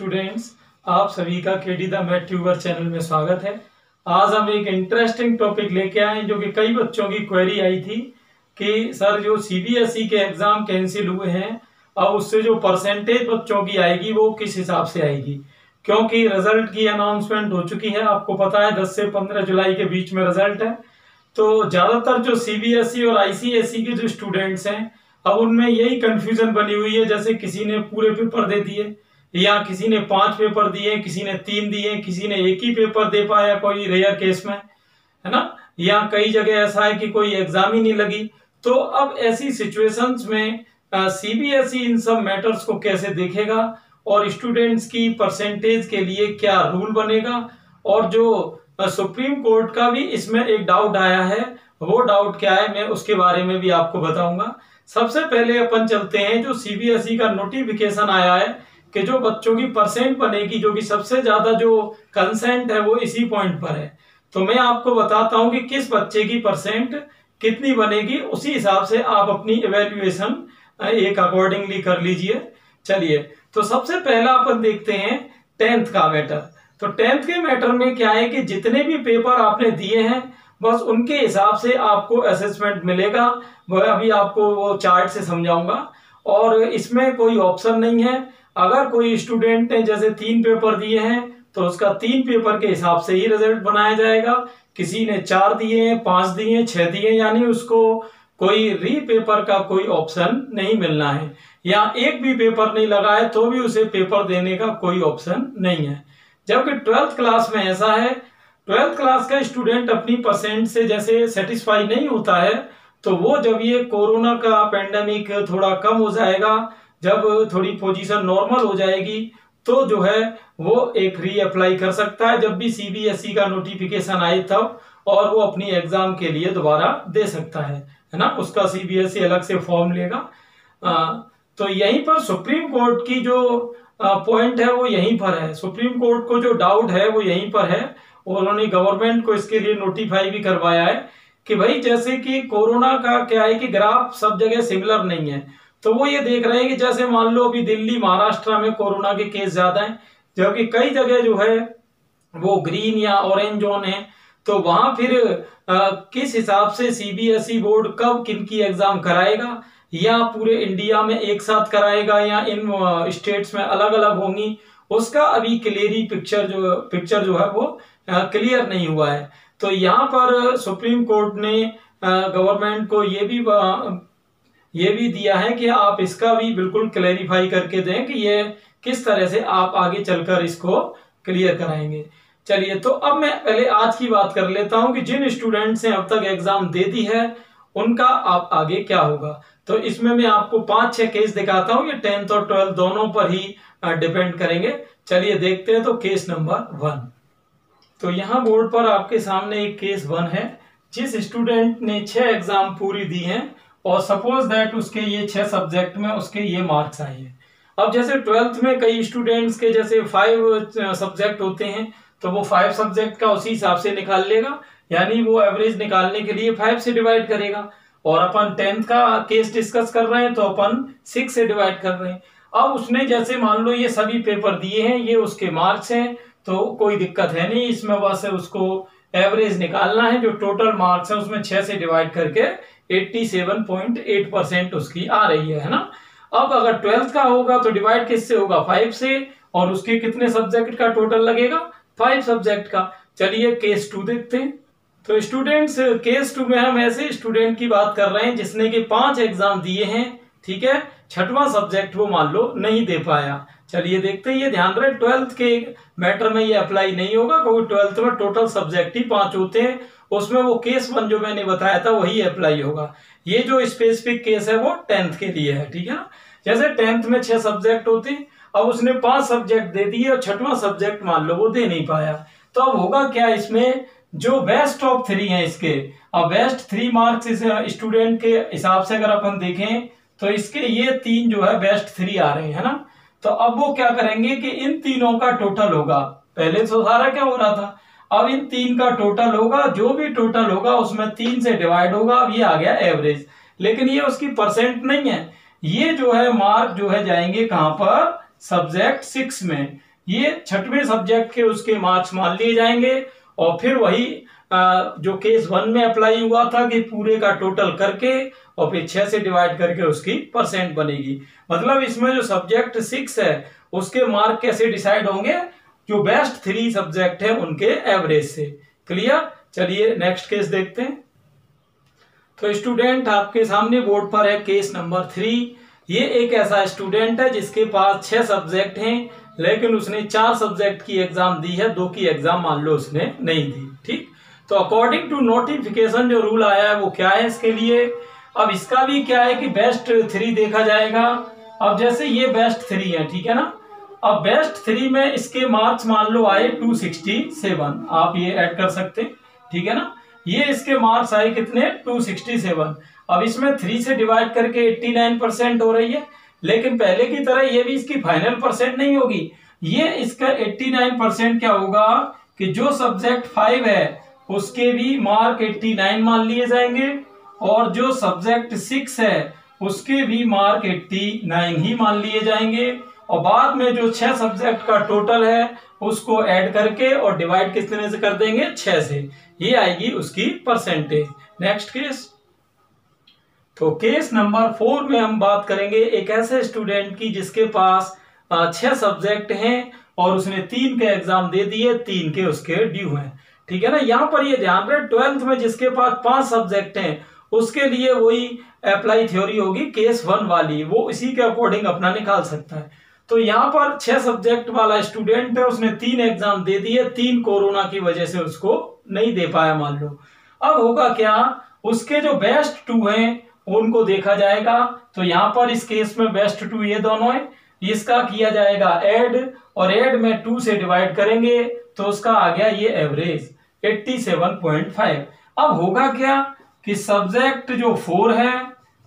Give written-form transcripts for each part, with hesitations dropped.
Students, आप सभी का KD the math tuber channel में स्वागत है। आज हम एक इंटरेस्टिंग टॉपिक लेके आए हैं जो कि कई बच्चों की क्वेरी आई थी कि सर जो सीबीएसई के एग्जाम कैंसिल हुए हैं, अब उससे जो परसेंटेज बच्चों की आएगी वो किस हिसाब से आएगी, क्योंकि रिजल्ट की अनाउंसमेंट हो चुकी है। आपको पता है 10 से 15 जुलाई के बीच में रिजल्ट है। तो ज्यादातर जो सीबीएसई और आईसीएसई के जो स्टूडेंट्स हैं, अब उनमें यही कंफ्यूजन बनी हुई है, जैसे किसी ने पूरे पेपर दे दिए या किसी ने 5 पेपर दिए, किसी ने 3 दिए, किसी ने एक ही पेपर दे पाया, कोई रेयर केस में, है ना, या कई जगह ऐसा है कि कोई एग्जाम ही नहीं लगी। तो अब ऐसी सिचुएशंस में सीबीएसई इन सब मैटर्स को कैसे देखेगा और स्टूडेंट्स की परसेंटेज के लिए क्या रूल बनेगा, और जो सुप्रीम कोर्ट का भी इसमें एक डाउट आया है, वो डाउट क्या है मैं उसके बारे में भी आपको बताऊंगा। सबसे पहले अपन चलते हैं, जो सीबीएसई का नोटिफिकेशन आया है कि जो बच्चों की परसेंट बनेगी, जो कि सबसे ज्यादा जो कंसेंट है वो इसी पॉइंट पर है। तो मैं आपको बताता हूं कि किस बच्चे की परसेंट कितनी बनेगी, उसी हिसाब से आप अपनी इवेल्युएशन एक अकॉर्डिंगली कर लीजिए। चलिए, तो सबसे पहला अपन देखते हैं 10th का मैटर। तो 10th के मैटर में क्या है कि जितने भी पेपर आपने दिए हैं बस उनके हिसाब से आपको असेसमेंट मिलेगा। वह अभी आपको वो चार्ट से समझाऊंगा, और इसमें कोई ऑप्शन नहीं है। अगर कोई स्टूडेंट ने जैसे 3 पेपर दिए हैं तो उसका 3 पेपर के हिसाब से ही रिजल्ट बनाया जाएगा। किसी ने 4 दिए हैं, 5 दिए हैं, 6 दिए हैं, यानी उसको कोई री पेपर का कोई ऑप्शन नहीं मिलना है, या एक भी पेपर नहीं लगा है तो भी उसे पेपर देने का कोई ऑप्शन नहीं है। जबकि 12th क्लास में ऐसा है, 12th क्लास का स्टूडेंट अपनी परसेंट से जैसे सेटिस्फाई नहीं होता है, तो वो जब ये कोरोना का पेंडेमिक थोड़ा कम हो जाएगा, जब थोड़ी पोजीशन नॉर्मल हो जाएगी, तो जो है वो एक री अप्लाई कर सकता है जब भी सीबीएसई का नोटिफिकेशन आए तब, और वो अपनी एग्जाम के लिए दोबारा दे सकता है ना। उसका सीबीएसई अलग से फॉर्म लेगा। तो यहीं पर सुप्रीम कोर्ट की जो पॉइंट है वो यहीं पर है। सुप्रीम कोर्ट को जो डाउट है वो यहीं पर है, और उन्होंने गवर्नमेंट को इसके लिए नोटिफाई भी करवाया है कि भाई जैसे कि कोरोना का क्या है कि ग्राफ सब जगह सिमिलर नहीं है। तो वो ये देख रहे हैं कि जैसे मान लो अभी दिल्ली महाराष्ट्र में कोरोना के केस ज्यादा हैं, जबकि कई जगह जो है वो ग्रीन या ऑरेंज जोन है। तो वहां फिर किस हिसाब से सीबीएसई बोर्ड कब किनकी एग्जाम कराएगा, या पूरे इंडिया में एक साथ कराएगा या इन स्टेट्स में अलग अलग होंगी, उसका अभी क्लियरी पिक्चर जो है वो क्लियर नहीं हुआ है। तो यहाँ पर सुप्रीम कोर्ट ने गवर्नमेंट को ये भी दिया है कि आप इसका भी बिल्कुल क्लैरिफाई करके दें कि ये किस तरह से आप आगे चलकर इसको क्लियर कराएंगे। चलिए, तो अब मैं पहले आज की बात कर लेता हूं कि जिन स्टूडेंट्स ने अब तक एग्जाम दे दी है उनका आप आगे क्या होगा। तो इसमें मैं आपको 5-6 केस दिखाता हूं, ये 10th और 12th दोनों पर ही डिपेंड करेंगे। चलिए देखते हैं। तो केस नंबर 1, तो यहाँ बोर्ड पर आपके सामने एक केस 1 है। जिस स्टूडेंट ने 6 एग्जाम पूरी दी हैं और सपोज दैट उसके ये 6 सब्जेक्ट में उसके ये मार्क्स आए हैं। अब जैसे 12th में कई स्टूडेंट्स के जैसे 5 सब्जेक्ट होते हैं, तो वो 5 सब्जेक्ट का उसी हिसाब से निकाल लेगा, यानी वो एवरेज निकालने के लिए 5 से डिवाइड करेगा। और अपन 10th का केस डिस्कस कर रहे हैं तो अपन 6 से डिवाइड कर रहे हैं। अब उसने जैसे मान लो ये सभी पेपर दिए हैं, ये उसके मार्क्स हैं, तो कोई दिक्कत है नहीं इसमें, बस उसको एवरेज निकालना है। जो टोटल मार्क्स है उसमें 6 से डिवाइड करके 87.8% उसकी आ रही है ना। अब अगर 12th का होगा तो डिवाइड किससे होगा, 5 से, और उसके कितने सब्जेक्ट का टोटल लगेगा, 5 सब्जेक्ट का। चलिए केस 2 देखते हैं। तो स्टूडेंट्स, केस 2 में हम ऐसे स्टूडेंट की बात कर रहे हैं जिसने कि 5 एग्जाम दिए हैं, ठीक है, 6वां सब्जेक्ट वो मान लो नहीं दे पाया। चलिए देखते हैं। ये ध्यान रहे 12th के मैटर में ये अप्लाई नहीं होगा, क्योंकि 12th में टोटल सब्जेक्ट ही 5 होते हैं, उसमें वो केस 1 जो मैंने बताया था वही अप्लाई होगा। ये जो स्पेसिफिक केस है वो 10th के लिए है, ठीक है ना। जैसे 10th में 6 सब्जेक्ट होते हैं, अब उसने 5 सब्जेक्ट दे दिए और 6वां सब्जेक्ट मान लो वो दे नहीं पाया। तो अब होगा क्या, इसमें जो बेस्ट ऑफ 3 है इसके, अब बेस्ट 3 मार्क्स इस स्टूडेंट के हिसाब से अगर अपन देखें तो इसके ये 3 जो है बेस्ट 3 आ रहे हैं, है ना। तो अब वो क्या करेंगे कि इन तीनों का टोटल होगा। पहले तो सारा क्या हो रहा था, अब इन 3 का टोटल होगा, जो भी टोटल होगा उसमें 3 से डिवाइड होगा। अब ये आ गया एवरेज, लेकिन ये उसकी परसेंट नहीं है, ये जो है मार्क जो है जाएंगे कहां पर, सब्जेक्ट 6 में। ये छठवें सब्जेक्ट के उसके मार्क्स मान लिए जाएंगे और फिर वही जो केस 1 में अप्लाई हुआ था कि पूरे का टोटल करके और फिर 6 से डिवाइड करके उसकी परसेंट बनेगी। मतलब इसमें जो सब्जेक्ट 6 है उसके मार्क कैसे डिसाइड होंगे, जो बेस्ट 3 सब्जेक्ट है उनके एवरेज से। क्लियर। चलिए नेक्स्ट केस देखते हैं। तो स्टूडेंट आपके सामने बोर्ड पर है केस नंबर 3। ये एक ऐसा स्टूडेंट है जिसके पास 6 सब्जेक्ट हैं लेकिन उसने 4 सब्जेक्ट की एग्जाम दी है, 2 की एग्जाम मान लो उसने नहीं दी। ठीक, तो अकॉर्डिंग टू नोटिफिकेशन जो रूल आया है वो क्या है इसके लिए। अब इसका भी क्या है कि बेस्ट 3 देखा जाएगा। अब जैसे ये बेस्ट 3 है, ठीक है ना। अब बेस्ट 3 में इसके मार्क्स मान लो आए 267, आप ये ऐड कर सकते हैं, ठीक है ना। ये इसके मार्क्स आए कितने, 267। अब इसमें 3 से डिवाइड करके 89% हो रही है, लेकिन पहले की तरह ये भी इसकी फाइनल परसेंट नहीं होगी। ये इसका 89% क्या होगा कि जो सब्जेक्ट 5 है उसके भी मार्क 89 मान लिए जाएंगे और जो सब्जेक्ट 6 है उसके भी मार्क 89 ही मान लिए जाएंगे और बाद में जो 6 सब्जेक्ट का टोटल है उसको ऐड करके और डिवाइड कितने से कर देंगे, 6 से। ये आएगी उसकी परसेंटेज। Next case. तो केस नंबर 4 में हम बात करेंगे एक ऐसे स्टूडेंट की जिसके पास 6 सब्जेक्ट हैं और उसने 3 के एग्जाम दे दिए, 3 के उसके ड्यू हैं, ठीक है ना। यहाँ पर ये ध्यान रहे 12th में जिसके पास 5 सब्जेक्ट हैं उसके लिए वही अप्लाई थ्योरी होगी केस 1 वाली, वो इसी के अकॉर्डिंग अपना निकाल सकता है। तो यहाँ पर 6 सब्जेक्ट वाला स्टूडेंट है, उसने 3 एग्जाम दे दिए, 3 कोरोना की वजह से उसको नहीं दे पाया मान लो। अब होगा क्या, उसके जो बेस्ट 2 हैं उनको देखा जाएगा। तो यहाँ पर इस केस में बेस्ट 2 ये दोनों है, इसका किया जाएगा ऐड और ऐड में 2 से डिवाइड करेंगे तो उसका आ गया ये एवरेज 87.5। अब होगा क्या कि सब्जेक्ट जो 4 है,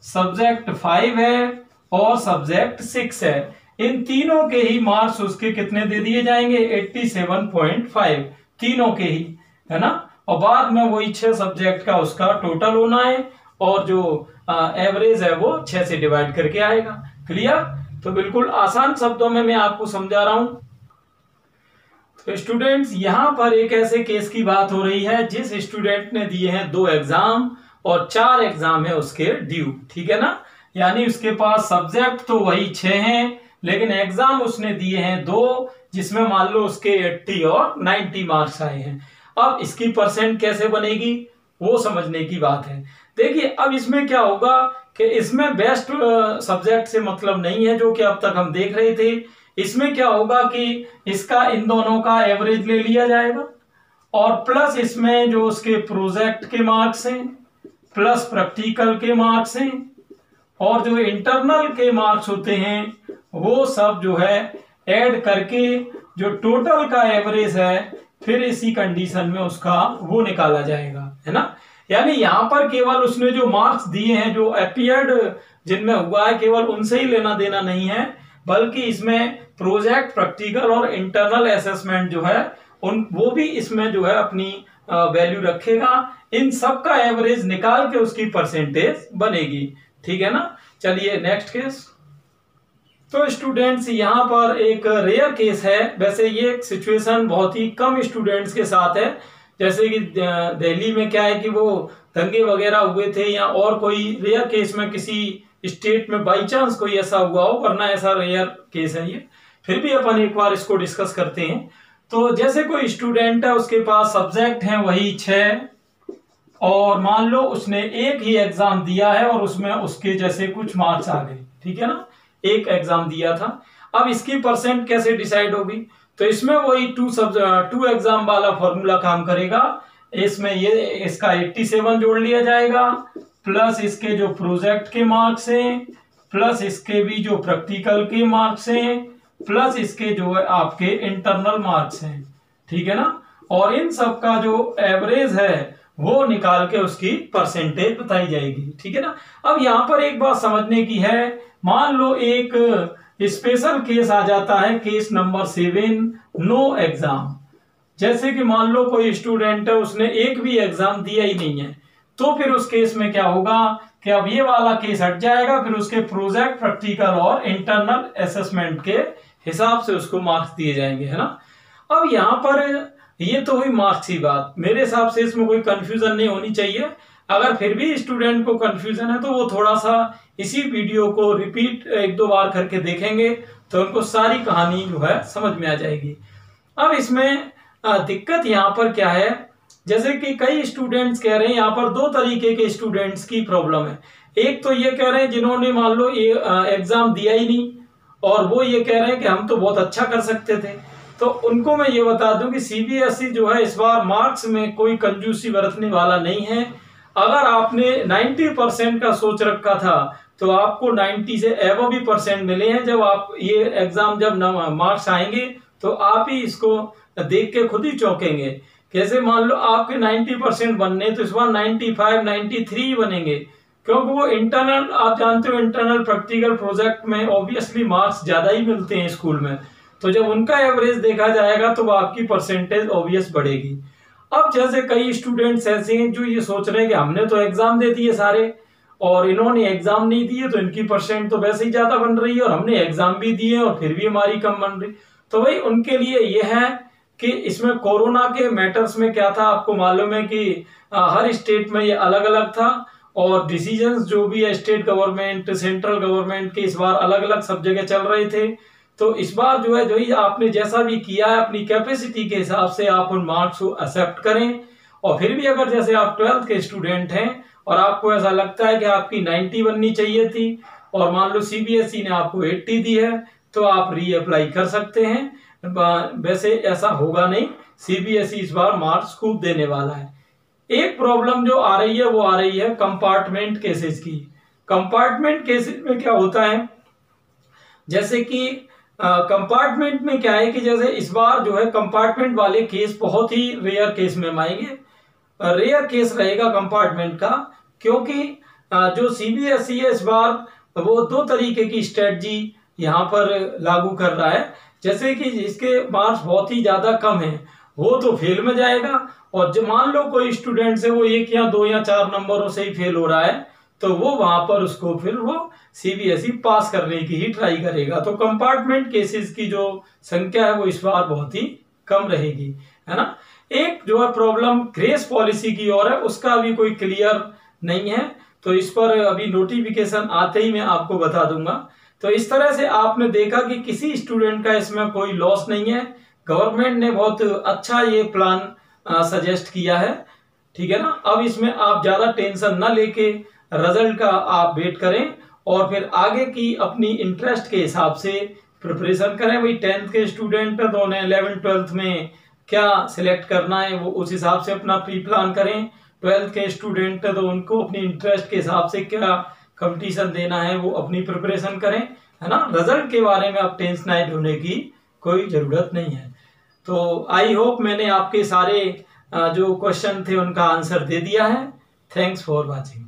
सब्जेक्ट 5 है और सब्जेक्ट 6 है, इन तीनों के ही मार्क्स उसके कितने दे दिए जाएंगे, 87.5, तीनों के ही, है ना। और बाद में वही 6 सब्जेक्ट का उसका टोटल होना है और जो एवरेज है वो 6 से डिवाइड करके आएगा। क्लियर। तो बिल्कुल आसान शब्दों में मैं आपको समझा रहा हूं। तो स्टूडेंट्स यहां पर एक ऐसे केस की बात हो रही है जिस स्टूडेंट ने दिए हैं 2 एग्जाम और 4 एग्जाम है उसके ड्यू, ठीक है ना। यानी उसके पास सब्जेक्ट तो वही 6 हैं लेकिन एग्जाम उसने दिए हैं 2 जिसमें मान लो उसके 80 और 90 मार्क्स आए हैं। अब इसकी परसेंट कैसे बनेगी वो समझने की बात है। देखिए अब इसमें क्या होगा कि इसमें बेस्ट सब्जेक्ट से मतलब नहीं है जो कि अब तक हम देख रहे थे। इसमें क्या होगा कि इसका इन दोनों का एवरेज ले लिया जाएगा और प्लस इसमें जो उसके प्रोजेक्ट के मार्क्स हैं प्लस प्रैक्टिकल के मार्क्स हैं और जो इंटरनल के मार्क्स होते हैं वो सब जो है ऐड करके जो टोटल का एवरेज है फिर इसी कंडीशन में उसका वो निकाला जाएगा, है ना। यानी यहां पर केवल उसने जो मार्क्स दिए हैं जो अपीयर्ड जिनमें हुआ है केवल उनसे ही लेना देना नहीं है, बल्कि इसमें प्रोजेक्ट, प्रैक्टिकल और इंटरनल असेसमेंट जो है उन वो भी इसमें जो है अपनी वैल्यू रखेगा। इन सब का एवरेज निकाल के उसकी परसेंटेज बनेगी, ठीक है ना। चलिए नेक्स्ट केस। तो स्टूडेंट्स यहाँ पर एक रेयर केस है, वैसे ये सिचुएशन बहुत ही कम स्टूडेंट्स के साथ है। जैसे कि दिल्ली में क्या है कि वो दंगे वगैरह हुए थे या और कोई रेयर केस में किसी स्टेट में बाई चांस कोई ऐसा हुआ हो, वरना ऐसा रेयर केस है ये। फिर भी अपन एक बार इसको डिस्कस करते हैं। तो जैसे कोई स्टूडेंट है उसके पास सब्जेक्ट है वही 6 और मान लो उसने एक ही एग्जाम दिया है और उसमें उसके जैसे कुछ मार्क्स आ गए, ठीक है ना, एक एग्जाम दिया था। अब इसकी परसेंट कैसे डिसाइड होगी, तो इसमें वही 2 एग्जाम वाला फॉर्मूला काम करेगा। इसमें ये इसका 87 जोड़ लिया जाएगा प्लस इसके जो प्रोजेक्ट के मार्क्स हैं प्लस इसके भी जो प्रैक्टिकल के मार्क्स हैं प्लस इसके जो है आपके इंटरनल मार्क्स हैं, ठीक है ना। और इन सब का जो एवरेज है वो निकाल के उसकी परसेंटेज बताई जाएगी, ठीक है ना। अब यहाँ पर एक बात समझने की है, मान लो एक स्पेशल केस आ जाता है, केस नंबर 7, नो एग्जाम। जैसे कि मान लो कोई स्टूडेंट है उसने एक भी एग्जाम दिया ही नहीं है, तो फिर उस केस में क्या होगा कि अब ये वाला केस हट जाएगा, फिर उसके प्रोजेक्ट, प्रैक्टिकल और इंटरनल असेसमेंट के हिसाब से उसको मार्क्स दिए जाएंगे, है ना। अब यहाँ पर ये तो हुई मार्क्स की बात। मेरे हिसाब से इसमें कोई कंफ्यूजन नहीं होनी चाहिए। अगर फिर भी स्टूडेंट को कंफ्यूजन है तो वो थोड़ा सा इसी वीडियो को रिपीट 1-2 बार करके देखेंगे तो उनको सारी कहानी जो है समझ में आ जाएगी। अब इसमें दिक्कत यहाँ पर क्या है, जैसे कि कई स्टूडेंट्स कह रहे हैं, यहाँ पर 2 तरीके के स्टूडेंट्स की प्रॉब्लम है। एक तो ये कह रहे हैं जिन्होंने मान लो ये एग्जाम दिया ही नहीं, और वो ये कह रहे हैं कि हम तो बहुत अच्छा कर सकते थे। तो उनको मैं ये बता दूं कि सीबीएसई जो है इस बार मार्क्स में कोई कंजूसी बरतने वाला नहीं है। अगर आपने 90% का सोच रखा था तो आपको 90 से एबव भी परसेंट मिले हैं। जब आप ये एग्जाम जब मार्क्स आएंगे तो आप ही इसको देख के खुद ही चौंकेंगे। कैसे, मान लो आपके 90% बनने तो इस बार 95, 93 बनेंगे, क्योंकि वो इंटरनल, आप जानते हो इंटरनल प्रैक्टिकल प्रोजेक्ट में ऑब्वियसली मार्क्स ज्यादा ही मिलते हैं स्कूल में। तो जब उनका एवरेज देखा जाएगा तो आपकी परसेंटेज ऑब्वियस बढ़ेगी। अब जैसे कई स्टूडेंट्स ऐसे हैं जो ये सोच रहे हैं कि हमने तो एग्जाम दे दिए सारे और इन्होंने एग्जाम नहीं दिए तो इनकी परसेंट तो वैसे ही ज्यादा बन रही है, और हमने एग्जाम भी दिए और फिर भी हमारी कम बन रही। तो भाई उनके लिए ये है कि इसमें कोरोना के मैटर्स में क्या था, आपको मालूम है कि हर स्टेट में ये अलग अलग था, और डिसीजंस जो भी है स्टेट गवर्नमेंट सेंट्रल गवर्नमेंट के इस बार अलग अलग सब जगह चल रहे थे। तो इस बार जो है, जो ही आपने जैसा भी किया है अपनी कैपेसिटी के हिसाब से आप उन मार्क्स को एक्सेप्ट करें। और फिर भी अगर जैसे आप 12th के स्टूडेंट हैं और आपको ऐसा लगता है कि आपकी 90 बननी चाहिए थी और मान लो सीबीएसई ने आपको 80 दी है, तो आप रीअप्लाई कर सकते हैं। वैसे ऐसा होगा नहीं, सीबीएसई इस बार मार्क्स खूब देने वाला है। एक प्रॉब्लम जो आ रही है वो आ रही है कंपार्टमेंट केसेस की। कंपार्टमेंट केसेस में क्या होता है, जैसे कि कंपार्टमेंट में क्या है कि जैसे इस बार जो है कंपार्टमेंट वाले केस बहुत ही रेयर केस में आएंगे। रेयर केस रहेगा कंपार्टमेंट का, क्योंकि जो सीबीएसई है इस बार वो 2 तरीके की स्ट्रेटजी यहाँ पर लागू कर रहा है। जैसे कि जिसके मार्क्स बहुत ही ज्यादा कम है वो तो फेल में जाएगा, और जो मान लो कोई स्टूडेंट से वो 1 या 2 या 4 नंबरों से ही फेल हो रहा है तो वो वहां पर उसको फिर वो सीबीएसई पास करने की ही ट्राई करेगा। तो कंपार्टमेंट केसेस की जो संख्या है वो इस बार बहुत ही कम रहेगी, है ना। एक जो है प्रॉब्लम ग्रेस पॉलिसी की ओर है, उसका भी कोई क्लियर नहीं है, तो इस पर अभी नोटिफिकेशन आते ही मैं आपको बता दूंगा। तो इस तरह से आपने देखा कि किसी स्टूडेंट का इसमें कोई लॉस नहीं है। गवर्नमेंट ने बहुत अच्छा ये प्लान सजेस्ट किया है, ठीक है ना। अब इसमें आप ज्यादा टेंशन ना लेके रिजल्ट का आप वेट करें और फिर आगे की अपनी इंटरेस्ट के हिसाब से प्रिपरेशन करें। वही 10th के स्टूडेंट है तो उन्हें 11th 12th में क्या सिलेक्ट करना है वो उस हिसाब से अपना प्री प्लान करें। 12th के स्टूडेंट है तो उनको अपनी इंटरेस्ट के हिसाब से क्या कंपटीशन देना है वो अपनी प्रिपरेशन करें, है ना। रिजल्ट के बारे में आप टेंशनाइड होने की कोई जरूरत नहीं है। तो आई होप मैंने आपके सारे जो क्वेश्चन थे उनका आंसर दे दिया है। Thanks for watching.